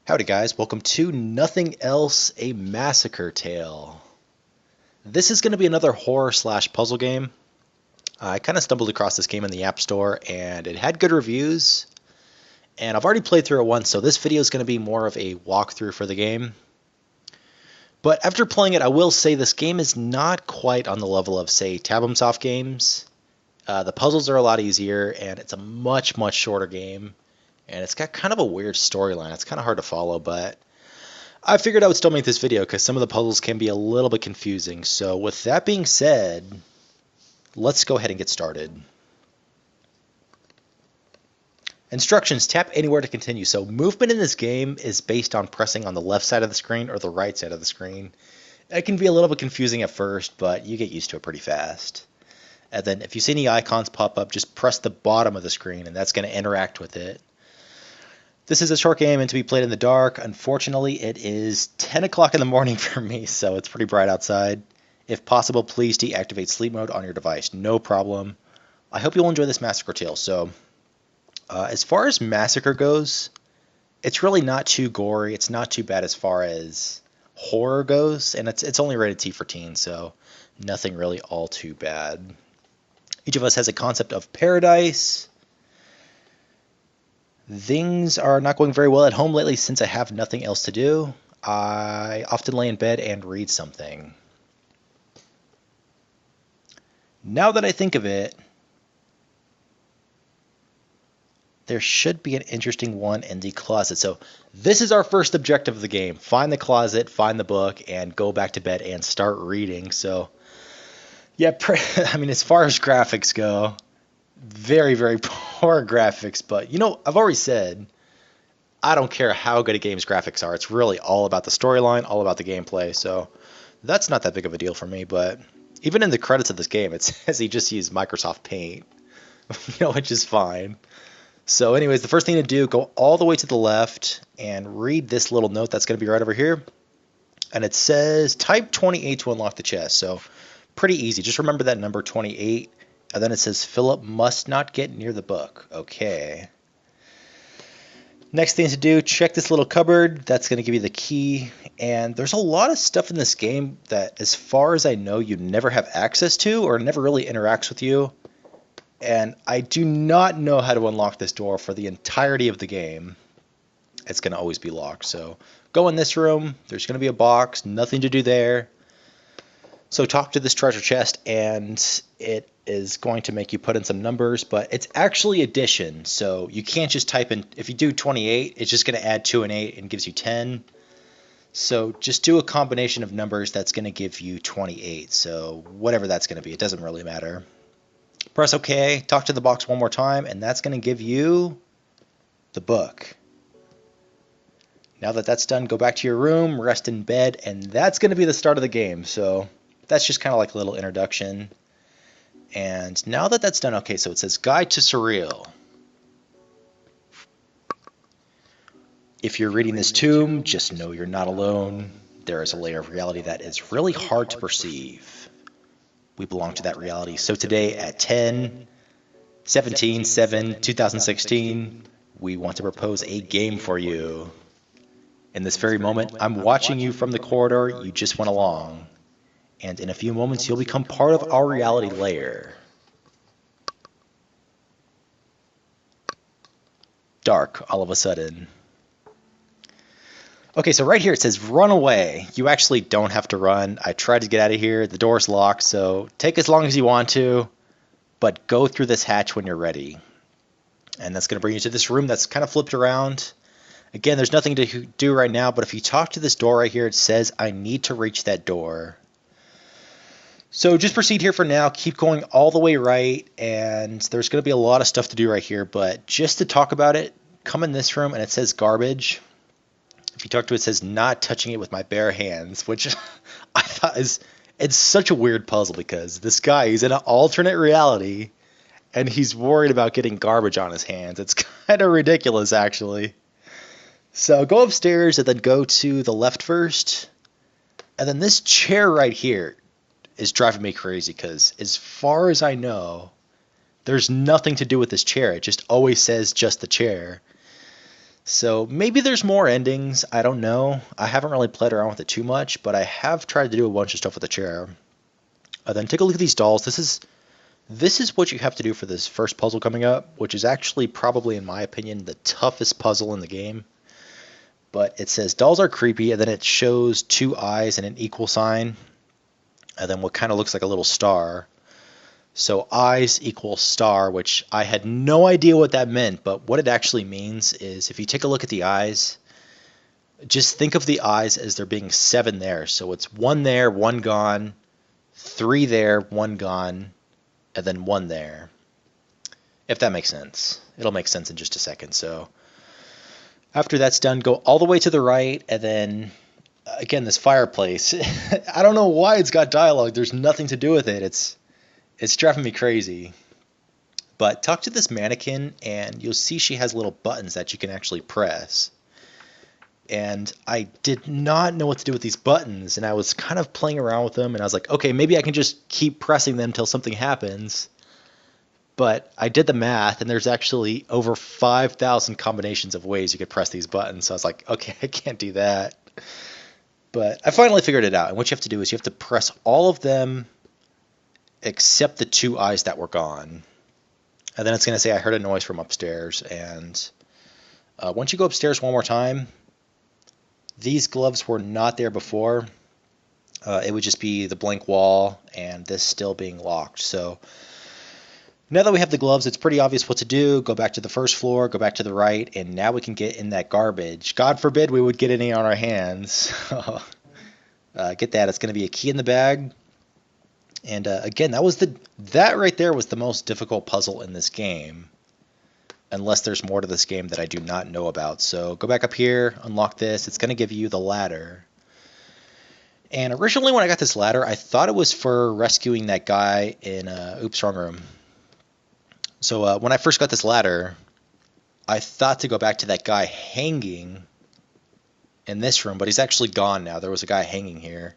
Howdy guys, welcome to Nothing Else, a Massacre Tale. This is going to be another horror slash puzzle game. I kind of stumbled across this game in the App Store and it had good reviews. And I've already played through it once, so this video is going to be more of a walkthrough for the game. But after playing it, I will say this game is not quite on the level of, say, Tabumsoft games. The puzzles are a lot easier and it's a much shorter game. And it's got kind of a weird storyline. It's kind of hard to follow, but I figured I would still make this video because some of the puzzles can be a little bit confusing. So with that being said, let's go ahead and get started. Instructions: tap anywhere to continue. So movement in this game is based on pressing on the left side of the screen or the right side of the screen. It can be a little bit confusing at first, but you get used to it pretty fast. And then if you see any icons pop up, just press the bottom of the screen and that's going to interact with it. This is a short game and to be played in the dark. Unfortunately, it is 10 o'clock in the morning for me, so it's pretty bright outside. If possible, please deactivate sleep mode on your device. No problem. I hope you'll enjoy this Massacre Tale. So, as far as Massacre goes, it's really not too gory. It's not too bad as far as horror goes, and it's only rated T for teen, so nothing really all too bad. Each of us has a concept of paradise. Things are not going very well at home lately since I have nothing else to do. I often lay in bed and read something. Now that I think of it, there should be an interesting one in the closet. So this is our first objective of the game. Find the closet, find the book, and go back to bed and start reading. So yeah, I mean, as far as graphics go, very poor graphics, but you know, I've already said I don't care how good a game's graphics are. It's really all about the storyline, all about the gameplay, so that's not that big of a deal for me. But even in the credits of this game, it says he just used Microsoft Paint, which is fine. So anyways, the first thing to do, go all the way to the left and read this little note that's going to be right over here. And it says type 28 to unlock the chest. So pretty easy. Just remember that number 28. And then it says Philip must not get near the book. Okay. Next thing to do, check this little cupboard. That's going to give you the key. And there's a lot of stuff in this game that, as far as I know, you never have access to or never really interacts with you. And I do not know how to unlock this door for the entirety of the game. It's going to always be locked. So go in this room. There's going to be a box. Nothing to do there. So talk to this treasure chest and it is going to make you put in some numbers, but it's actually addition. So you can't just type in, if you do 28, it's just going to add 2 and 8 and gives you 10. So just do a combination of numbers that's going to give you 28. So whatever that's going to be, it doesn't really matter. Press OK, talk to the box one more time, and that's going to give you the book. Now that that's done, go back to your room, rest in bed, and that's going to be the start of the game. So that's just kind of like a little introduction. And now that that's done, okay, so it says Guide to Surreal. If you're reading this tomb, just know you're not alone. There is a layer of reality that is really hard to perceive. We belong to that reality. So today at 10/17/7/2016, we want to propose a game for you. In this very moment, I'm watching you from the corridor you just went along. And in a few moments, you'll become part of our reality layer. Dark, all of a sudden. Okay, so right here it says run away. You actually don't have to run. I tried to get out of here. The door's locked, so take as long as you want to, but go through this hatch when you're ready. And that's going to bring you to this room that's kind of flipped around. Again, there's nothing to do right now, but if you talk to this door right here, it says I need to reach that door. So just proceed here for now, keep going all the way right, and there's going to be a lot of stuff to do right here, but just to talk about it, come in this room and it says garbage. If you talk to it, it says not touching it with my bare hands, which I thought it's such a weird puzzle because this guy, he's in an alternate reality and he's worried about getting garbage on his hands. It's kind of ridiculous, actually. So go upstairs and then go to the left first, and then this chair right here is driving me crazy because as far as I know, there's nothing to do with this chair. It just always says just the chair. So maybe there's more endings. I don't know. I haven't really played around with it too much, but I have tried to do a bunch of stuff with the chair. Then take a look at these dolls. This is what you have to do for this first puzzle coming up, which is actually probably, in my opinion, the toughest puzzle in the game. But it says dolls are creepy, and then it shows two eyes and an equal sign, and then what kind of looks like a little star. So eyes equals star, which I had no idea what that meant, but what it actually means is if you take a look at the eyes, just think of the eyes as there being 7 there. So it's 1 there, 1 gone, 3 there, 1 gone, and then 1 there. If that makes sense. It'll make sense in just a second. So after that's done, go all the way to the right, and then again, this fireplace. I don't know why it's got dialogue. There's nothing to do with it. It's driving me crazy. But talk to this mannequin, and you'll see she has little buttons that you can actually press. And I did not know what to do with these buttons, and I was kind of playing around with them, and I was like, okay, maybe I can just keep pressing them until something happens. But I did the math, and there's actually over 5,000 combinations of ways you could press these buttons. So I was like, okay, I can't do that. But I finally figured it out, and what you have to do is you have to press all of them except the 2 eyes that were gone. And then it's going to say, I heard a noise from upstairs. And once you go upstairs one more time, these gloves were not there before. It would just be the blank wall and this still being locked. So now that we have the gloves, it's pretty obvious what to do. Go back to the first floor, go back to the right, and now we can get in that garbage. God forbid we would get any on our hands. Get that. It's going to be a key in the bag. And again, that right there was the most difficult puzzle in this game. Unless there's more to this game that I do not know about. So go back up here, unlock this. It's going to give you the ladder. And originally when I got this ladder, I thought it was for rescuing that guy in Oops, Wrong Room. So when I first got this ladder, I thought to go back to that guy hanging in this room, but he's actually gone now. There was a guy hanging here.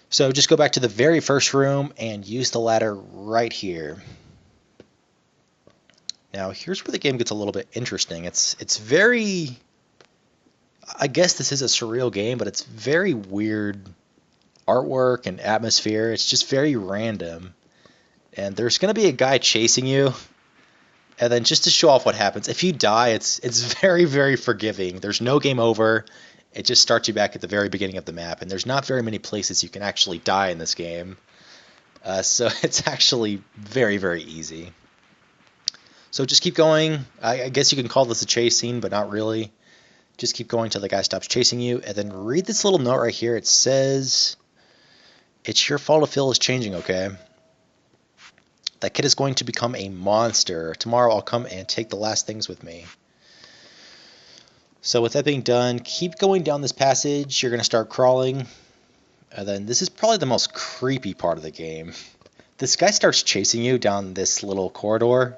So just go back to the very first room and use the ladder right here. Now here's where the game gets a little bit interesting. It's very, I guess this is a surreal game, but it's very weird artwork and atmosphere. It's just very random. And there's going to be a guy chasing you. And then just to show off what happens, if you die, it's very, very forgiving. There's no game over. It just starts you back at the very beginning of the map. And there's not very many places you can actually die in this game. So it's actually very, very easy. So just keep going. I guess you can call this a chase scene, but not really. Just keep going till the guy stops chasing you. And then read this little note right here. It says, it's your fault if Phil is changing, okay? That kid is going to become a monster. Tomorrow I'll come and take the last things with me. So with that being done, keep going down this passage. You're going to start crawling. And then this is probably the most creepy part of the game. This guy starts chasing you down this little corridor.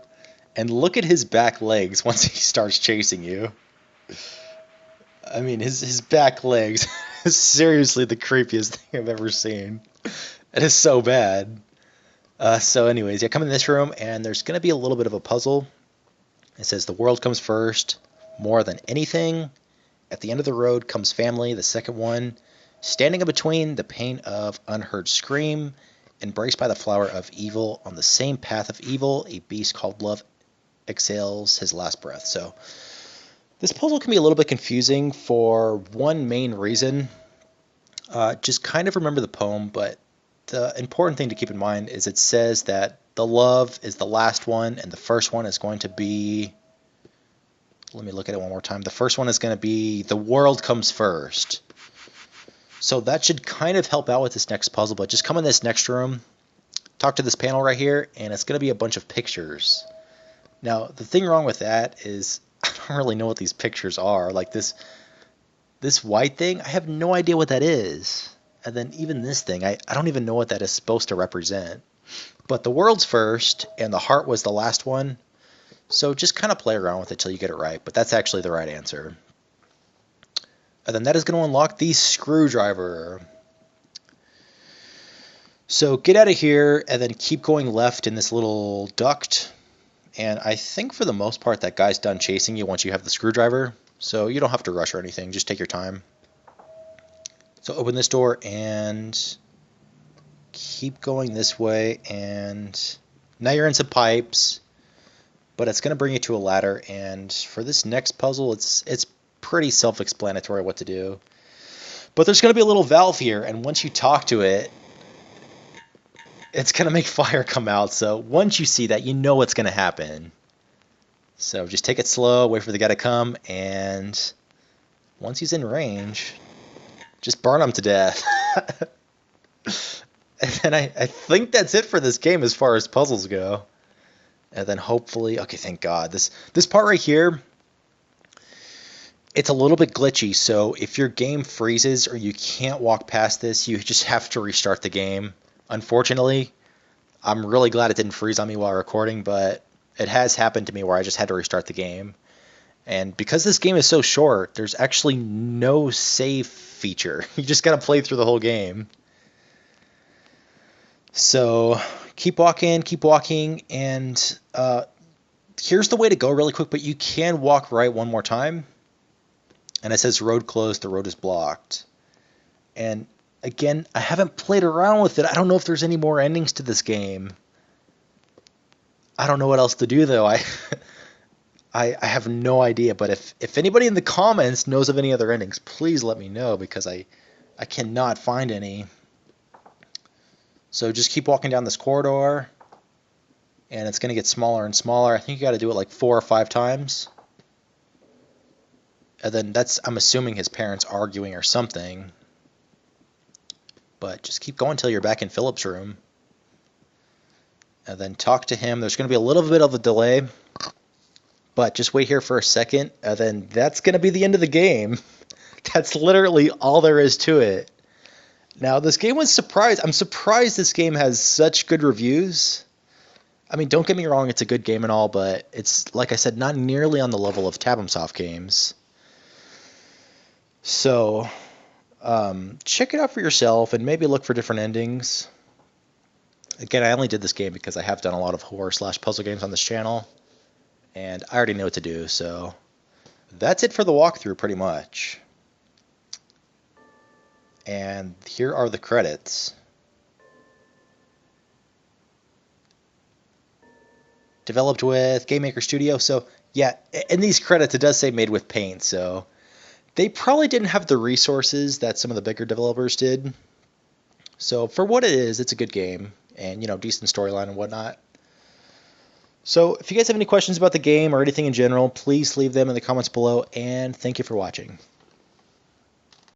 And look at his back legs once he starts chasing you. I mean, his back legs is seriously the creepiest thing I've ever seen. It is so bad. So anyways, come in this room, and there's going to be a little bit of a puzzle. It says the world comes first, more than anything. At the end of the road comes family, the second one. Standing in between the pain of unheard scream, embraced by the flower of evil, on the same path of evil, a beast called love exhales his last breath. So this puzzle can be a little bit confusing for one main reason. Just kind of remember the poem, but the important thing to keep in mind is it says that the love is the last one, and the first one is going to be, let me look at it one more time. The first one is going to be the world comes first. So that should kind of help out with this next puzzle, but just come in this next room, talk to this panel right here, and it's going to be a bunch of pictures. Now, the thing wrong with that is I don't really know what these pictures are. Like this white thing, I have no idea what that is. And then even this thing, I don't even know what that is supposed to represent. But the world's first, and the heart was the last one. So just kind of play around with it till you get it right. But that's actually the right answer. And then that is going to unlock the screwdriver. So get out of here, and then keep going left in this little duct. And I think for the most part that guy's done chasing you once you have the screwdriver. So you don't have to rush or anything. Just take your time. So open this door and keep going this way. And now you're in some pipes. But it's going to bring you to a ladder. And for this next puzzle, it's pretty self-explanatory what to do. But there's going to be a little valve here. And once you talk to it, it's going to make fire come out. So once you see that, you know what's going to happen. So just take it slow, wait for the guy to come, and once he's in range, just burn him to death. And then I think that's it for this game as far as puzzles go. And then hopefully, okay, thank God. This part right here, it's a little bit glitchy, so if your game freezes or you can't walk past this, you just have to restart the game. Unfortunately, I'm really glad it didn't freeze on me while recording, but it has happened to me where I just had to restart the game. And because this game is so short, there's actually no save feature. You just got to play through the whole game. So keep walking, and here's the way to go really quick, but you can walk right one more time. And it says road closed, the road is blocked. And again, I haven't played around with it. I don't know if there's any more endings to this game. I don't know what else to do, though. I have no idea. But if anybody in the comments knows of any other endings, please let me know, because I cannot find any. So just keep walking down this corridor, and it's going to get smaller and smaller. I think you got to do it like 4 or 5 times. And then I'm assuming his parents arguing or something. But just keep going until you're back in Philip's room. And then talk to him. There's going to be a little bit of a delay. But just wait here for a second. And then that's going to be the end of the game. That's literally all there is to it. Now, this game was surprised. I'm surprised this game has such good reviews. I mean, don't get me wrong. It's a good game and all. But it's, like I said, not nearly on the level of Tabumsoft games. So check it out for yourself and maybe look for different endings. Again, I only did this game because I have done a lot of horror/puzzle games on this channel, and I already know what to do, so that's it for the walkthrough pretty much. And here are the credits. Developed with Game Maker Studio, so yeah, in these credits it does say made with Paint, so they probably didn't have the resources that some of the bigger developers did. So for what it is, it's a good game, and decent storyline and whatnot. So if you guys have any questions about the game or anything in general, please leave them in the comments below, and thank you for watching.